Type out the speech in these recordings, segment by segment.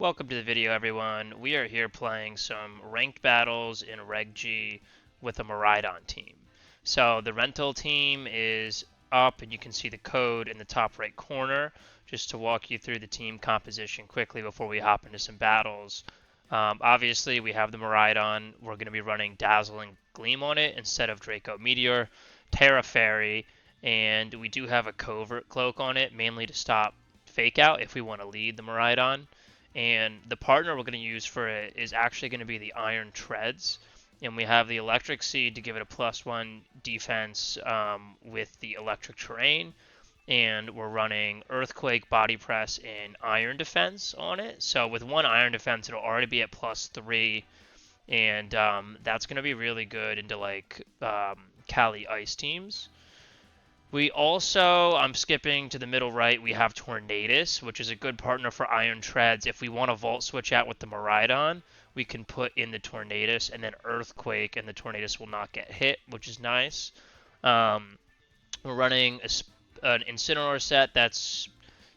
Welcome to the video, everyone. We are here playing some ranked battles in Reg G with a MIRAIDON team. So the rental team is up, and you can see the code in the top right corner. Just to walk you through the team composition quickly before we hop into some battles. Obviously, we have the MIRAIDON. We're going to be running Dazzling Gleam on it instead of Draco Meteor, Terra Fairy, and we do have a Covert Cloak on it, mainly to stop fake out if we want to lead the MIRAIDON. And the partner we're going to use for it is actually going to be the Iron Treads. And we have the Electric Seed to give it a +1 defense with the electric terrain. And we're running Earthquake, Body Press, and Iron Defense on it. So with one Iron Defense, it'll already be at +3. And that's going to be really good into like Cali Ice teams. We also, I'm skipping to the middle right, we have Tornadus, which is a good partner for Iron Treads. If we want to Vault Switch out with the MIRAIDON, we can put in the Tornadus and then Earthquake, and the Tornadus will not get hit, which is nice. We're running an Incineroar set that's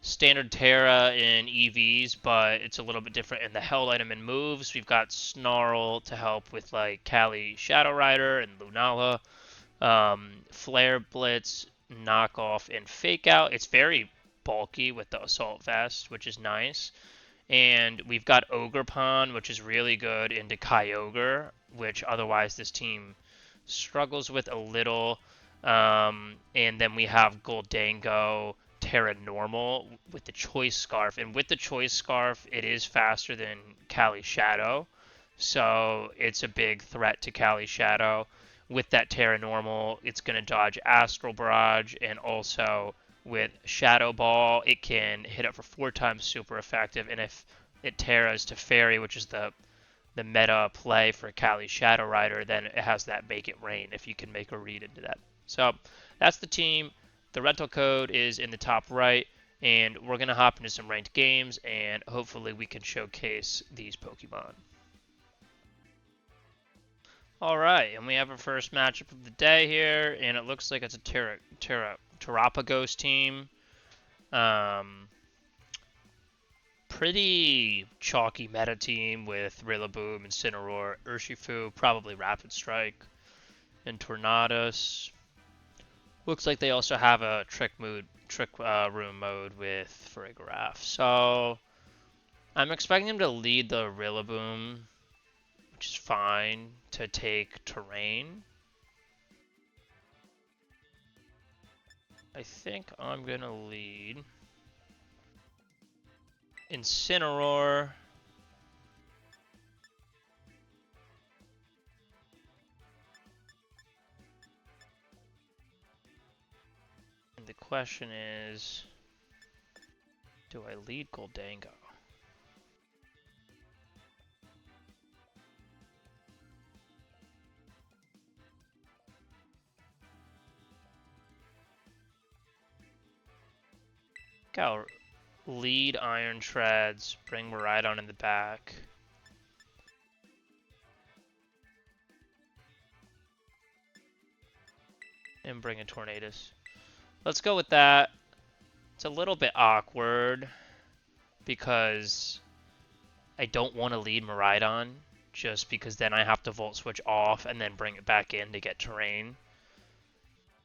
standard Terra in EVs, but it's a little bit different in the held item and moves. We've got Snarl to help with like Kali Shadow Rider and Lunala. Flare Blitz, Knockoff, and Fake Out. It's very bulky with the Assault Vest, which is nice. And we've got Ogerpon, which is really good into Kyogre, which otherwise this team struggles with a little. And then we have Goldango, Terra Normal with the Choice Scarf. And with the Choice Scarf, it is faster than Kali Shadow. So it's a big threat to Kali Shadow. With that Terra Normal, it's going to dodge Astral Barrage, and also with Shadow Ball, it can hit up for 4 times super effective, and if it Terras to Fairy, which is the meta play for Kali Shadow Rider, then it has that Make It Rain if you can make a read into that. So that's the team. The rental code is in the top right, and we're going to hop into some ranked games, and hopefully we can showcase these Pokemon. Alright, and we have our first matchup of the day here, and it looks like it's a Terapagos team. Pretty chalky meta team with Rillaboom, Incineroar, Urshifu, probably Rapid Strike, and Tornadus. Looks like they also have a Trick Room mode with Farigiraf. So, I'm expecting them to lead the Rillaboom, which is fine, to take terrain. I think I'm going to lead Incineroar. And the question is, do I lead Goldango? I'll lead Iron Treads, bring MIRAIDON in the back. And bring a Tornadus. Let's go with that. It's a little bit awkward because I don't want to lead MIRAIDON just because then I have to Volt Switch off and then bring it back in to get terrain.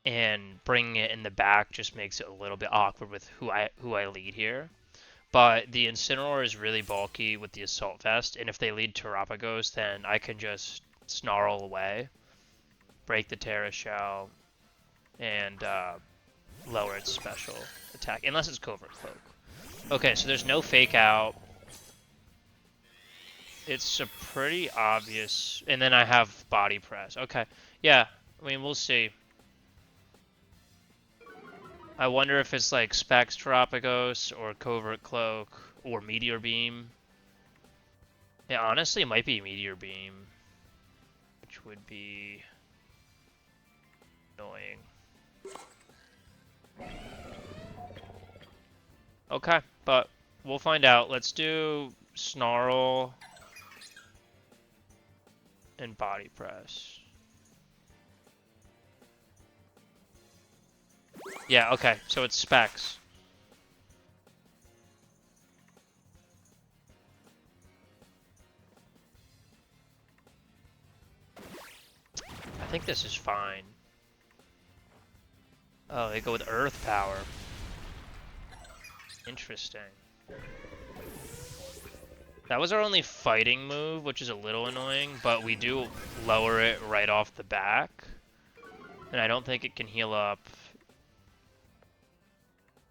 And bringing it in the back just makes it a little bit awkward with who I lead here. But the Incineroar is really bulky with the Assault Vest, and if they lead Terapagos, then I can just Snarl away, break the Terra Shell, and lower its special attack, unless it's Covert Cloak. Okay, so there's no Fake Out. It's a pretty obvious, and then I have Body Press. Okay, yeah, I mean, we'll see. I wonder if it's like Specs Terapagos or Covert Cloak or Meteor Beam. Yeah, honestly, it might be Meteor Beam, which would be annoying. Okay, but we'll find out. Let's do Snarl and Body Press. Yeah, okay, so it's Specs. think this is fine. Oh, they go with Earth Power. Interesting. That was our only fighting move, which is a little annoying, but we do lower it right off the back. And I don't think it can heal up.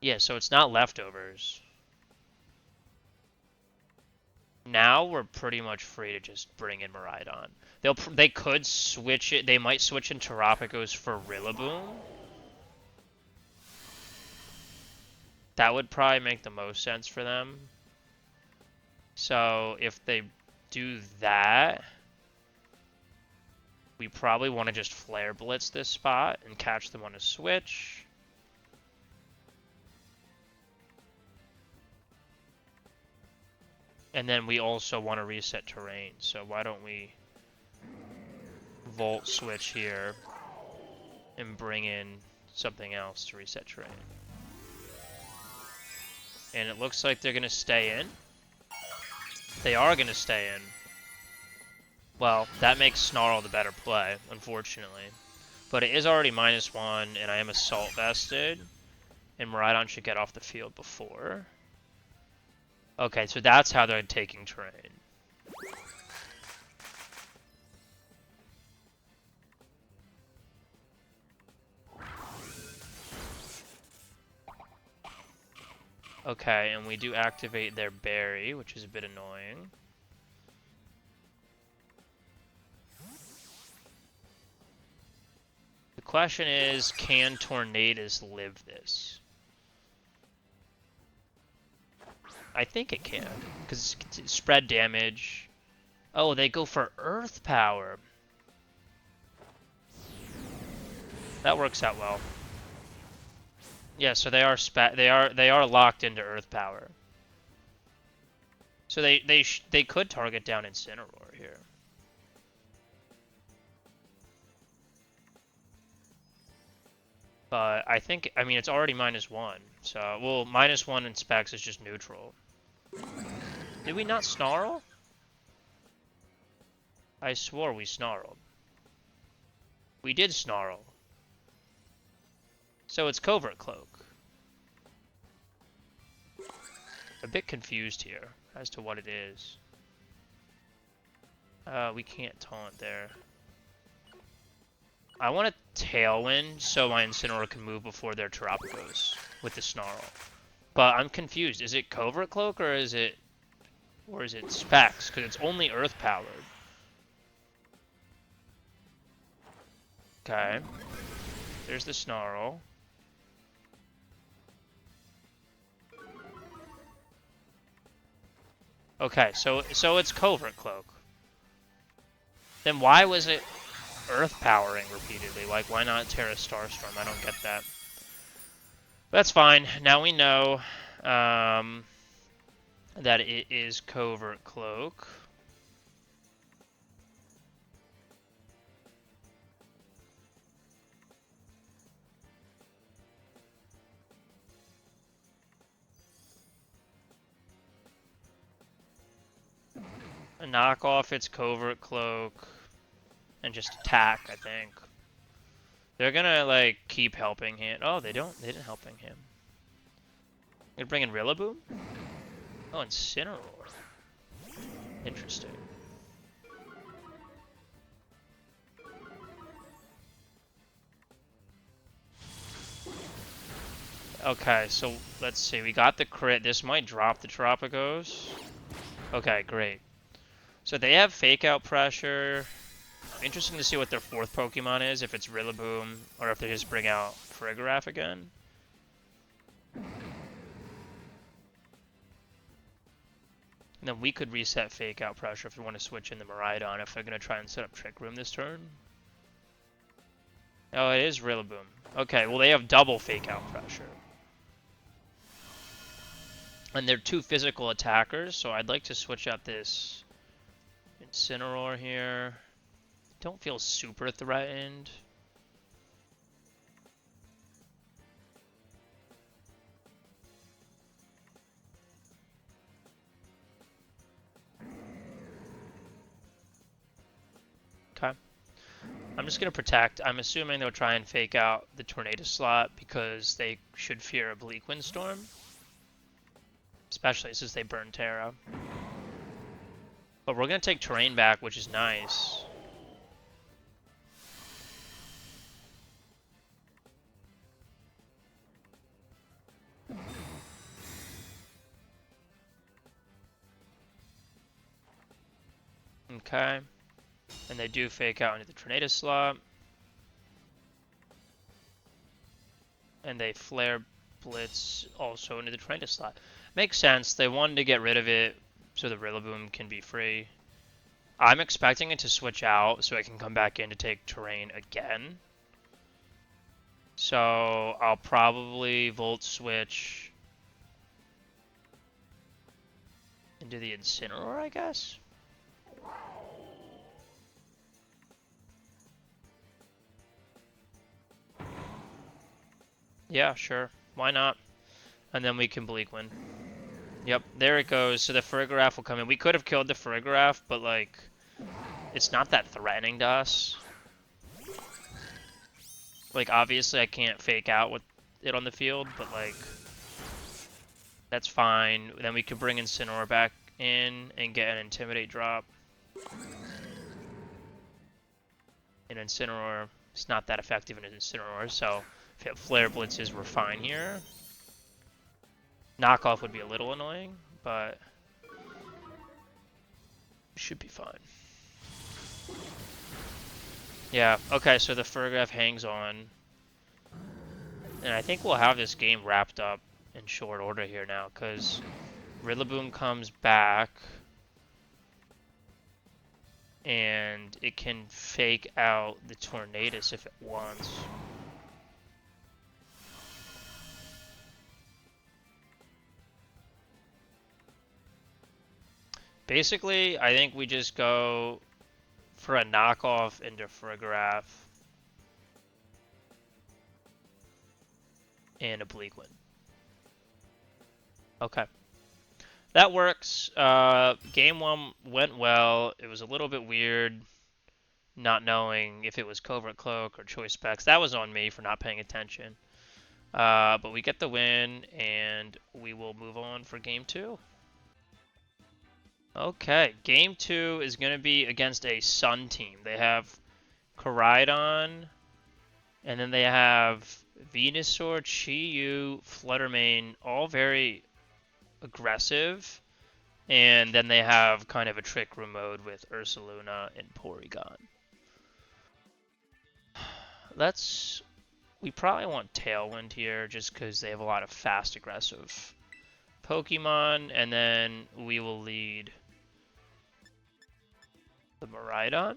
Yeah, so it's not leftovers. Now we're pretty much free to just bring in Miraidon. They could switch it. They might switch in Terapagos for Rillaboom. That would probably make the most sense for them. So if they do that, we probably want to just Flare Blitz this spot and catch them on a switch. And then we also want to reset terrain, so why don't we Volt Switch here and bring in something else to reset terrain. And it looks like they're going to stay in. They are going to stay in. Well, that makes Snarl the better play, unfortunately. But it is already -1, and I am Assault Vested. And Miraidon should get off the field before. Okay, so that's how they're taking terrain. Okay, and we do activate their berry, which is a bit annoying. The question is, can Tornadus live this? I think it can, because it's spread damage. Oh, they go for Earth Power. That works out well. Yeah, so they are locked into Earth Power. So they could target down Incineroar here. But I mean, it's already -1. So, well, -1 in specs is just neutral. Did we not Snarl? I swore we snarled. We did snarl. So it's Covert Cloak. A bit confused here as to what it is. We can't taunt there. I want a Tailwind so my Incineroar can move before their Terapagos with the Snarl. But I'm confused. Is it Covert Cloak or is it Specs? Because it's only Earth powered. Okay. There's the Snarl. Okay, so it's Covert Cloak. Then why was it Earth powering repeatedly? Like, why not Terra Starstorm? I don't get that. But that's fine. Now we know that it is Covert Cloak. A knockoff, it's Covert Cloak. And just attack, I think. They're gonna, like, keep helping him. Oh, they didn't helping him. Gonna bring in Rillaboom? Oh, Incineroar. Interesting. Okay, so let's see. We got the crit. This might drop the Terapagos. Okay, great. So they have Fake Out Pressure. Interesting to see what their fourth Pokemon is, if it's Rillaboom, or if they just bring out Farigiraf again. And then we could reset Fake Out Pressure if we want to switch in the Miraidon, if they're going to try and set up Trick Room this turn. Oh, it is Rillaboom. Okay, well they have double Fake Out Pressure. And they're two physical attackers, so I'd like to switch up this Incineroar here. Don't feel super threatened. Okay. I'm just going to protect. I'm assuming they'll try and fake out the tornado slot because they should fear a bleak windstorm. Especially since they burn Terra. But we're going to take terrain back, which is nice. Okay. And they do fake out into the tornado slot. And they flare blitz also into the tornado slot. Makes sense. They wanted to get rid of it so the Rillaboom can be free. I'm expecting it to switch out so I can come back in to take terrain again. So I'll probably Volt Switch into the Incineroar, I guess. Yeah, sure. Why not? And then we can Bleak Wind. Yep, there it goes. So the Farigiraf will come in. We could have killed the Farigiraf, but like, it's not that threatening to us. Like, obviously I can't fake out with it on the field, but like, that's fine. Then we could bring Incineroar back in and get an Intimidate drop. And Incineroar is not that effective in an Incineroar, so if you have Flare Blitzes, we're fine here. Knockoff would be a little annoying, but we should be fine. Yeah, okay, so the Farigiraf hangs on. And I think we'll have this game wrapped up in short order here now, because Rillaboom comes back. And it can fake out the Tornadus if it wants. Basically, I think we just go for a knockoff into Farigiraf and a Bleak Wind. Okay. That works. Game 1 went well. It was a little bit weird not knowing if it was Covert Cloak or Choice Specs. That was on me for not paying attention. But we get the win, and we will move on for Game 2. Okay, Game 2 is going to be against a Sun team. They have Koraidon, and then they have Venusaur, Chi-Yu, Fluttermane, all very aggressive. And then they have kind of a Trick Room mode with Ursaluna and Porygon. We probably want Tailwind here just because they have a lot of fast, aggressive Pokemon. And then we will lead the Miraidon.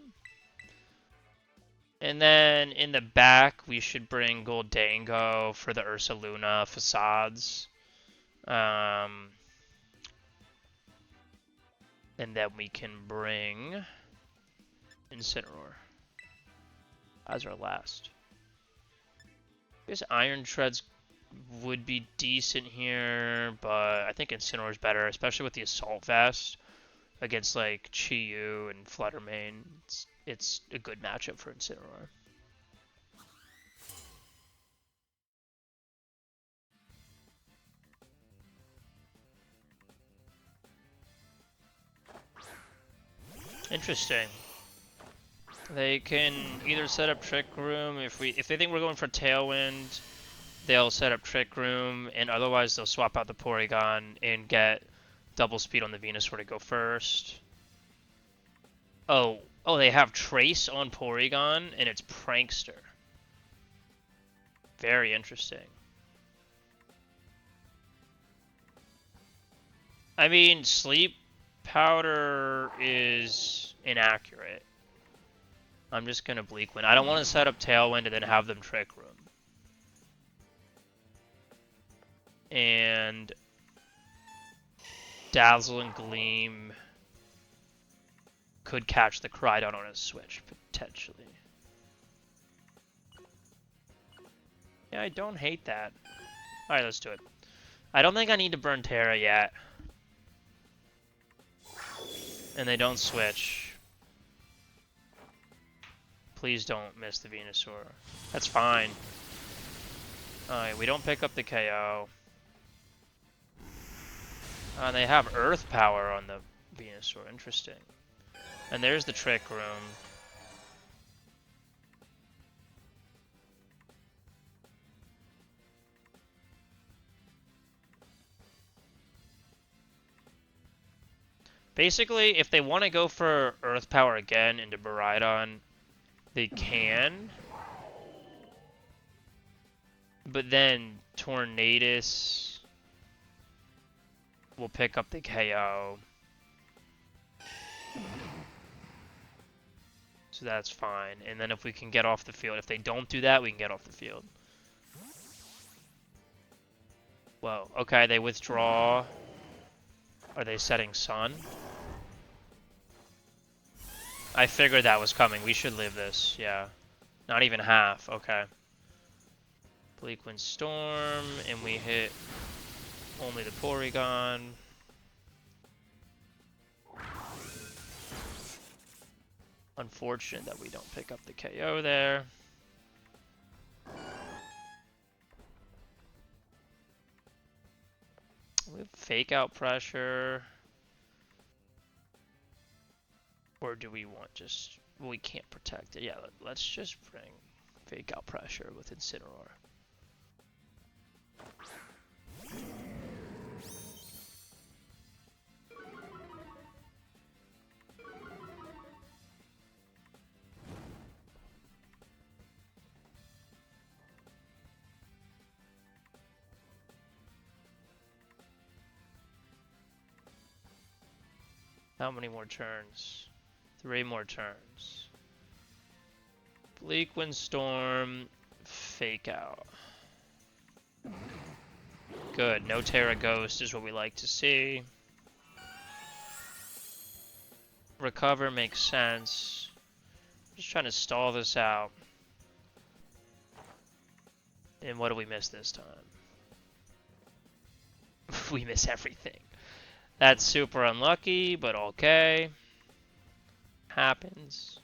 And then in the back, we should bring Goldango for the Ursaluna facades. And then we can bring Incineroar as our last. I guess Iron Treads would be decent here, but I think Incineroar is better, especially with the Assault Vest against like Chi-Yu and Fluttermane. It's a good matchup for Incineroar. Interesting. They can either set up Trick Room if they think we're going for Tailwind, they'll set up Trick Room, and otherwise they'll swap out the Porygon and get double speed on the Venusaur to go first. Oh, they have Trace on Porygon and it's Prankster. Very interesting. I mean, Sleep Powder is inaccurate. I'm just going to Bleak Wind. I don't want to set up Tailwind and then have them Trick Room. And Dazzle and Gleam could catch the Koraidon on a switch, potentially. Yeah, I don't hate that. Alright, let's do it. I don't think I need to burn Terra yet. And they don't switch. Please don't miss the Venusaur. That's fine. Alright, we don't pick up the KO. They have Earth Power on the Venusaur. Interesting. And there's the Trick Room. Basically, if they want to go for Earth Power again into MIRAIDON, they can. But then Tornadus will pick up the KO. So that's fine. And then if we can get off the field, if they don't do that, we can get off the field. Whoa, okay, they withdraw. Are they setting Sun? I figured that was coming. We should live this, yeah. Not even half, okay. Bleak Wind Storm, and we hit only the Porygon. Unfortunate that we don't pick up the KO there. We have Fake Out Pressure. Or do we want just... Well, we can't protect it. Yeah, let's just bring Fake Out Pressure with Incineroar. How many more turns? 3 more turns. Bleak Wind Storm, Fake Out. Good, no Terra Ghost is what we like to see. Recover makes sense. Just trying to stall this out. And what do we miss this time? We miss everything. That's super unlucky, but okay. Happens.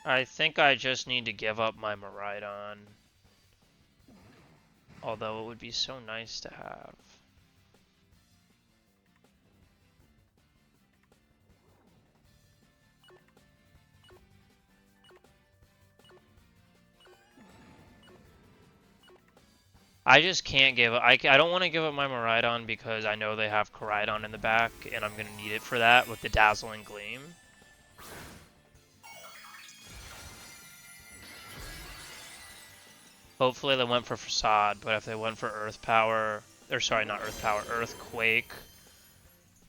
I think I just need to give up my MIRAIDON. Although it would be so nice to have. I just can't give up. I don't want to give up my MIRAIDON because I know they have Koraidon in the back, and I'm going to need it for that with the Dazzling Gleam. Hopefully they went for Facade, but if they went for Earth Power, or sorry, not Earth Power, Earthquake,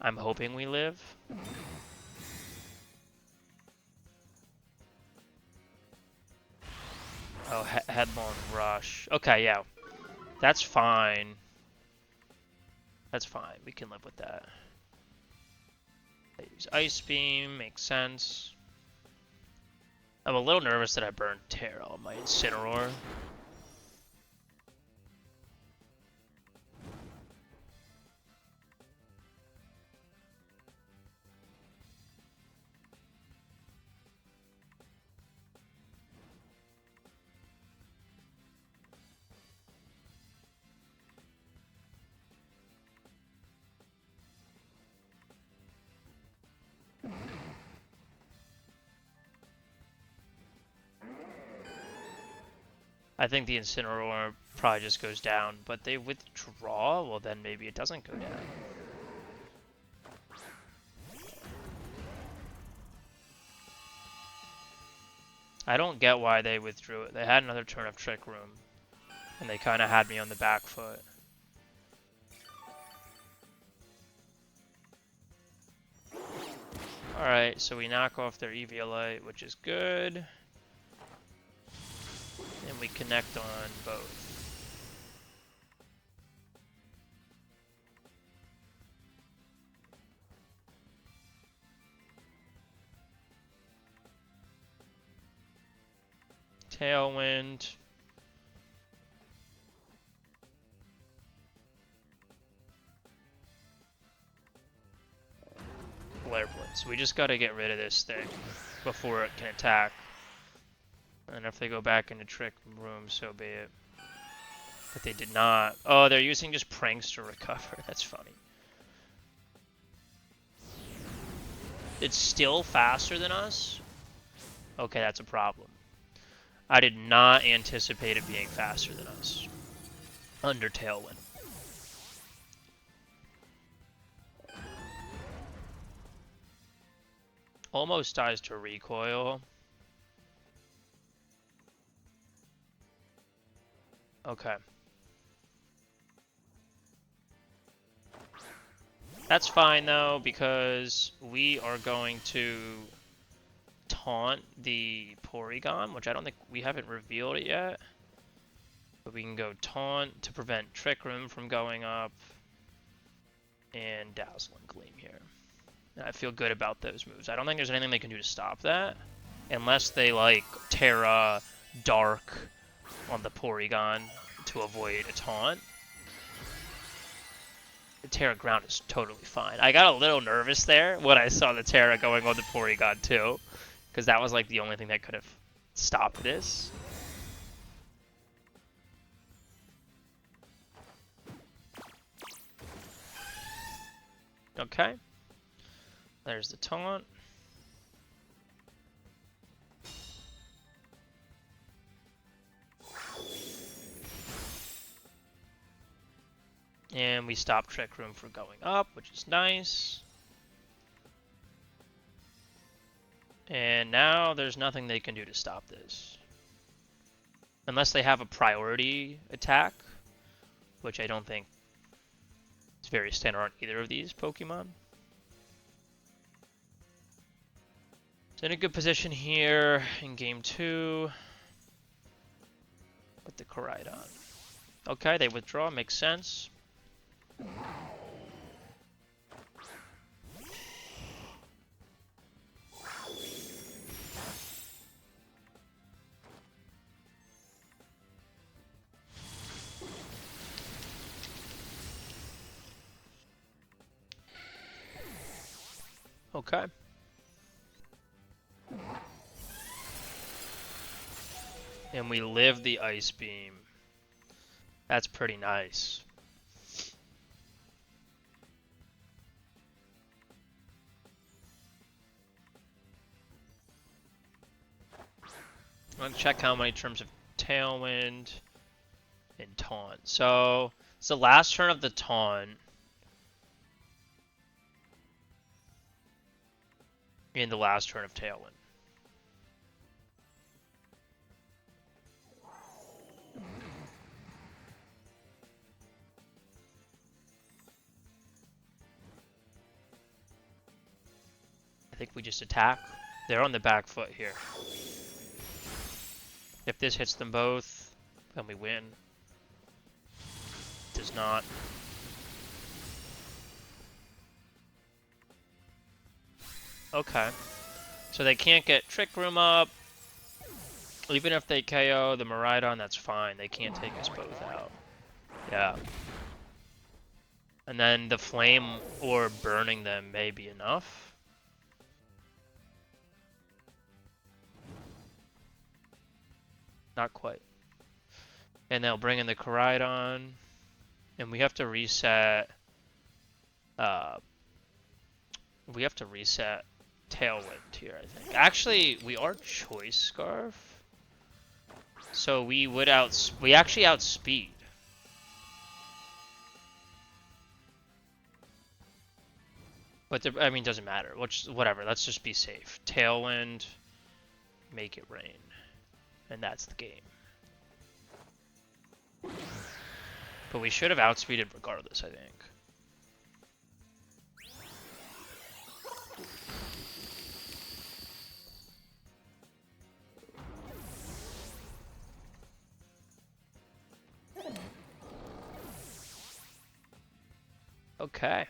I'm hoping we live. Oh, Headlong Rush. Okay, yeah. That's fine. That's fine. We can live with that. I use Ice Beam. Makes sense. I'm a little nervous that I burned Terra on my Incineroar. I think the Incineroar probably just goes down, but they withdraw? Well, then maybe it doesn't go down. I don't get why they withdrew it. They had another turn of Trick Room, and they kind of had me on the back foot. Alright, so we knock off their Eviolite, which is good. And we connect on both. Tailwind. Flare Blitz. We just gotta get rid of this thing before it can attack. And if they go back into Trick Room, so be it. But they did not. Oh, they're using just pranks to recover. That's funny. It's still faster than us? Okay, that's a problem. I did not anticipate it being faster than us. Under Tailwind. Almost dies to recoil. Okay. That's fine though, because we are going to taunt the Porygon, which I don't think we haven't revealed it yet. But we can go taunt to prevent Trick Room from going up. And Dazzling Gleam here. And I feel good about those moves. I don't think there's anything they can do to stop that. Unless they like Terra Dark on the Porygon to avoid a taunt. The Terra Ground is totally fine. I got a little nervous there when I saw the Terra going on the Porygon too. Because that was like the only thing that could have stopped this. Okay. There's the taunt. And we stop Trick Room from going up, which is nice. And now there's nothing they can do to stop this. Unless they have a priority attack, which I don't think is very standard on either of these Pokemon. So in a good position here in game 2 with the Koraidon. Okay, they withdraw, makes sense. Okay. And we live the Ice Beam. That's pretty nice. I'm gonna check how many turns of Tailwind and Taunt. So it's the last turn of the Taunt. In the last turn of Tailwind. I think we just attack. They're on the back foot here. If this hits them both, then we win. Does not. Okay. So they can't get Trick Room up. Even if they KO the MIRAIDON, that's fine. They can't take us both out. Yeah. And then the Flame or burning them may be enough. Not quite. And they'll bring in the Koraidon. And we have to reset... we have to reset Tailwind here, I think. Actually, we are Choice Scarf. So we would we actually outspeed. But I mean, doesn't matter. Whatever, let's just be safe. Tailwind, make it rain. And that's the game. But we should have outspeeded regardless, I think. Okay.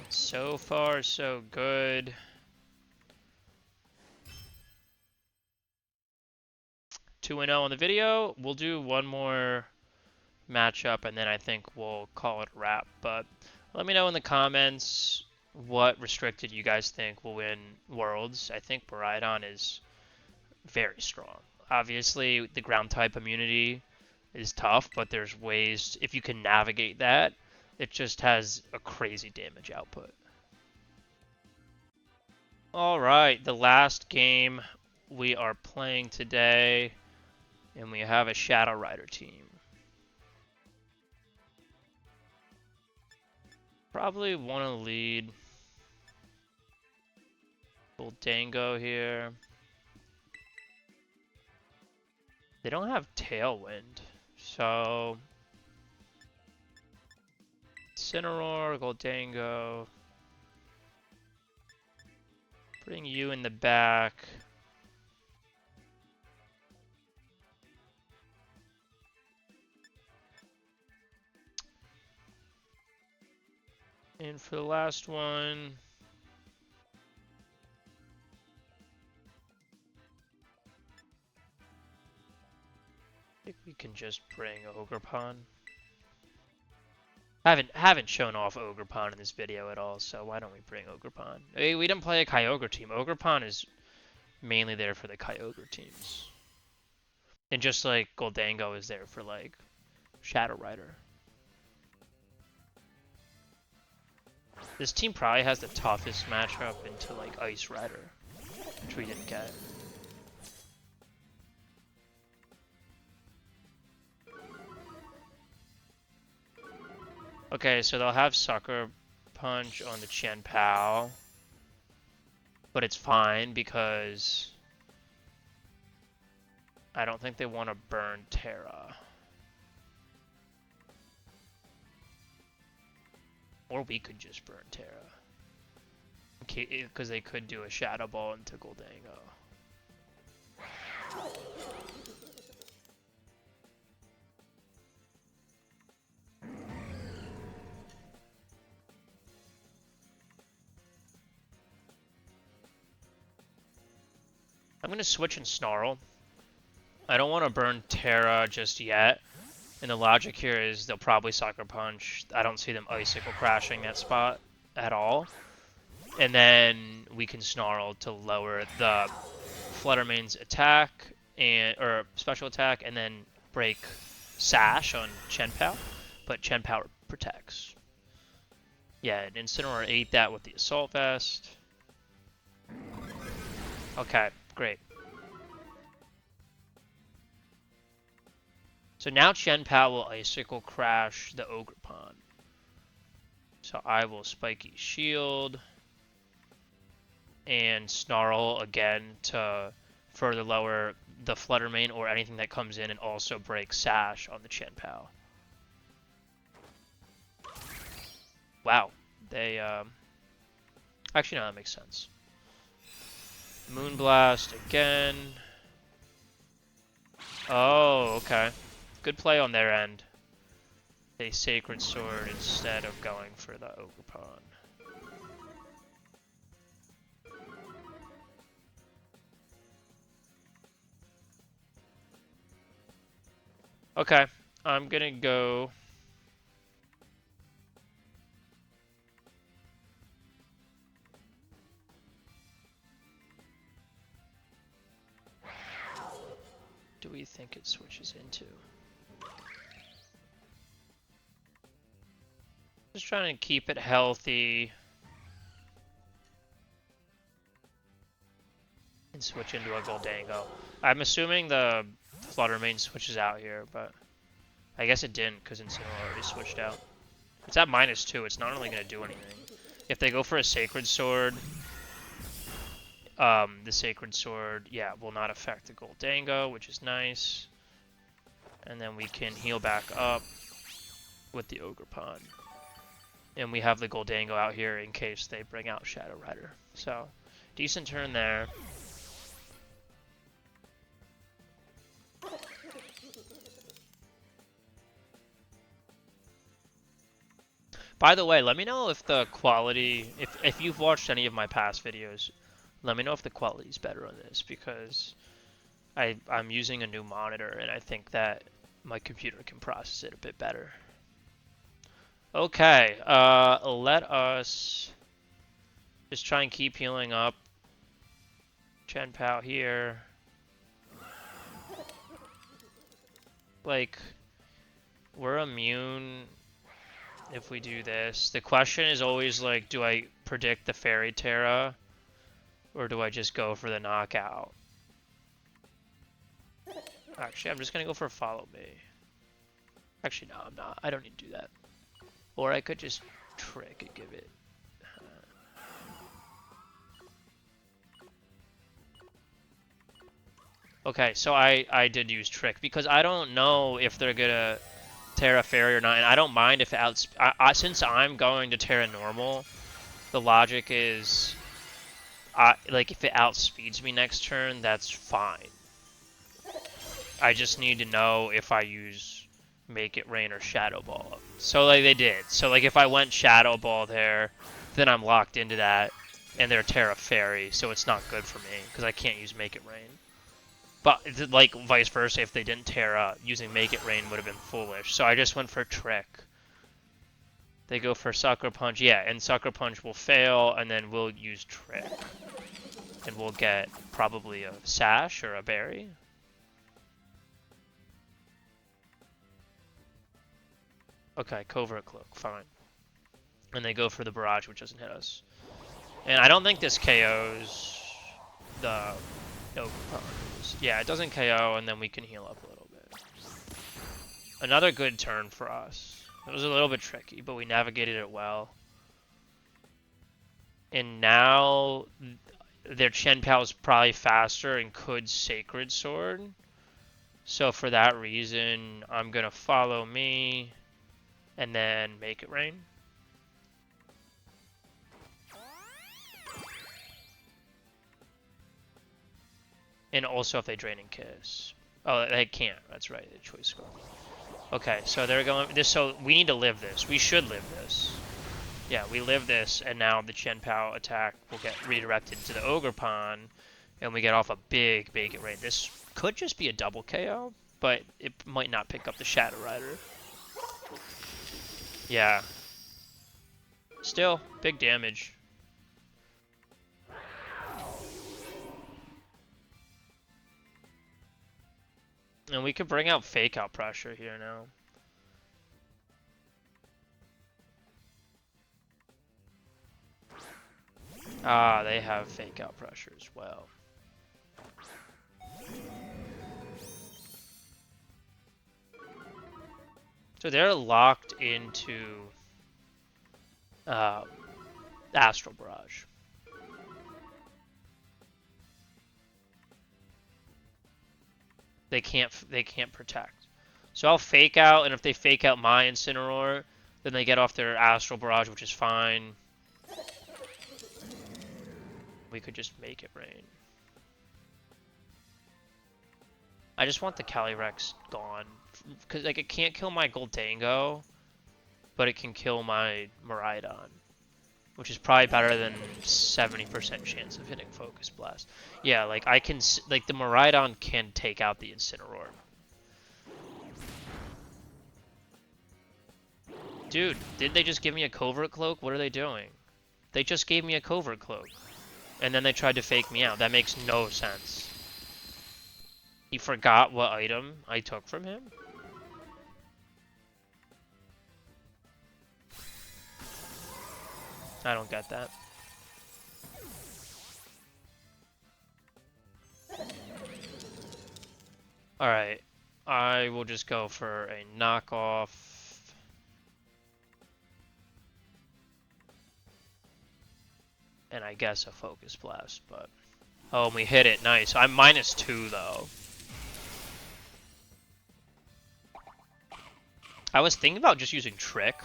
So far, so good. 2-0 on the video. We'll do one more matchup, and then I think we'll call it a wrap. But let me know in the comments what restricted you guys think will win Worlds. I think MIRAIDON is very strong. Obviously, the ground type immunity is tough, but there's ways, if you can navigate that, it just has a crazy damage output. Alright, the last game we are playing today, and we have a Shadow Rider team. Probably want to lead Goldango here. They don't have Tailwind, so Incineroar, Goldango. Putting you in the back. And for the last one, I think we can just bring Ogerpon. Haven't shown off Ogerpon in this video at all, so why don't we bring Ogerpon? Hey, we didn't play a Kyogre team. Ogerpon is mainly there for the Kyogre teams. And just like Goldango is there for like Shadow Rider. This team probably has the toughest matchup into like Ice Rider, which we didn't get. Okay, so they'll have Sucker Punch on the Chien-Pao, but it's fine because I don't think they want to burn Terra. Or we could just burn Terra. Okay, because they could do a Shadow Ball into Goldango. I'm going to switch and Snarl. I don't want to burn Terra just yet. And the logic here is they'll probably Sucker Punch. I don't see them Icicle crashing that spot at all. And then we can Snarl to lower the Fluttermane's attack or special attack, and then break Sash on Chien-Pao. But Chien-Pao protects. Yeah, and Incineroar ate that with the Assault Vest. Okay, great. So now Chien-Pao will Icicle Crash the Ogerpon. So I will Spiky Shield and Snarl again to further lower the Fluttermane or anything that comes in, and also break Sash on the Chien-Pao. Wow, they actually no, that makes sense. Moonblast again. Oh, okay. Good play on their end. They Sacred Sword instead of going for the Ogerpon. Okay, I'm gonna go. Do we think it switches into? Just trying to keep it healthy. And switch into a Goldango. I'm assuming the Fluttermane switches out here, but I guess it didn't because Incineroar already switched out. It's at -2. It's not really going to do anything. If they go for a Sacred Sword, the Sacred Sword, yeah, will not affect the Goldango, which is nice. And then we can heal back up with the Ogerpon. And we have the Goldango out here in case they bring out Shadow Rider. So, decent turn there. By the way, let me know if the quality, if you've watched any of my past videos, let me know if the quality is better on this, because I'm using a new monitor, and I think that my computer can process it a bit better. Okay, let us just try and keep healing up. Chen Pao here. Like, we're immune if we do this. The question is always like, do I predict the Fairy Terra, or do I just go for the knockout? Actually, I'm just gonna go for follow me. Actually, no, I'm not. I don't need to do that. Or I could just trick and give it. Okay, so I did use trick because I don't know if they're gonna Terra Fairy or not, and I don't mind if it since I'm going to Terra Normal, the logic is, like if it outspeeds me next turn, that's fine. I just need to know if I use Make It Rain or Shadow Ball. So like they did. So like if I went Shadow Ball there, then I'm locked into that, and they're Terra Fairy, so it's not good for me because I can't use Make It Rain. But like vice versa, if they didn't Terra, using Make It Rain would have been foolish. So I just went for Trick. They go for Sucker Punch, yeah, and Sucker Punch will fail, and then we'll use Trick. And we'll get probably a Sash or a Berry. Okay, Covert Cloak, fine. And they go for the Barrage, which doesn't hit us. And I don't think this KOs the Ogre. Yeah, it doesn't KO, and then we can heal up a little bit. Another good turn for us. It was a little bit tricky, but we navigated it well. And now their Chen Pao is probably faster and could Sacred Sword. So for that reason, I'm going to follow me and then Make It Rain. And also if they Draining Kiss. Oh, they can't. That's right. The choice score. Okay, so they're going this. So we need to live this. We should live this. Yeah, we live this, and now the Chen Pao attack will get redirected to the Ogre Pond, and we get off a big Make It Rain. This could just be a double KO, but it might not pick up the Shadow Rider. Yeah. Still, big damage. And we could bring out Fake Out Pressure here now. Ah, they have Fake Out Pressure as well. So they're locked into Astral Barrage. They can't protect. So I'll Fake Out, and if they Fake Out my Incineroar, then they get off their Astral Barrage, which is fine. We could just Make It Rain. I just want the Calyrex gone. Because like it can't kill my Goldango, but it can kill my Miraidon, which is probably better than 70% chance of hitting Focus Blast. Yeah, like I can, like the Miraidon can take out the Incineroar. Dude, did they just give me a Covert Cloak? What are they doing? They just gave me a Covert Cloak. And then they tried to fake me out. That makes no sense. He forgot what item I took from him? I don't get that. Alright. I will just go for a knockoff. And I guess a Focus Blast, but... Oh, we hit it. Nice. I'm -2, though. I was thinking about just using Trick.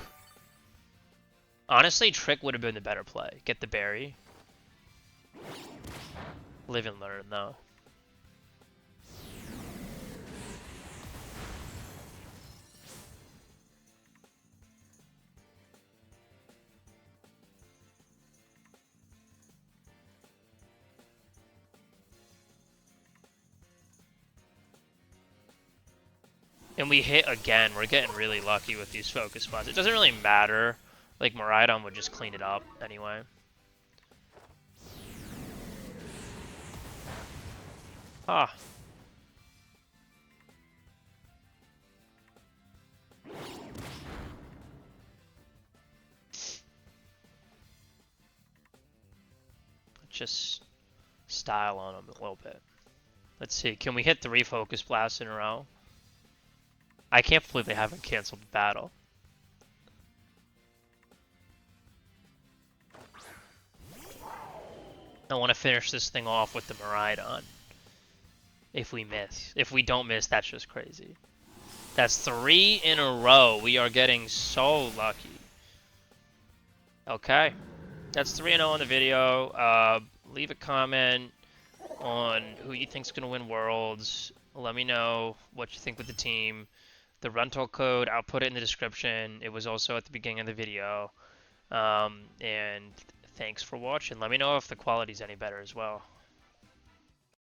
Honestly, Trick would have been the better play. Get the berry. Live and learn, though. And we hit again. We're getting really lucky with these focus spots. It doesn't really matter. Like, MIRAIDON would just clean it up anyway. Ah. Just style on him a little bit. Let's see. Can we hit 3 focus blasts in a row? I can't believe they haven't canceled the battle. I want to finish this thing off with the MIRAIDON. If we miss. If we don't miss, that's just crazy. That's 3 in a row. We are getting so lucky. Okay. That's 3-0 on the video. Leave a comment on who you think's going to win Worlds. Let me know what you think with the team. The rental code, I'll put it in the description. It was also at the beginning of the video. And thanks for watching. Let me know if the quality's any better as well.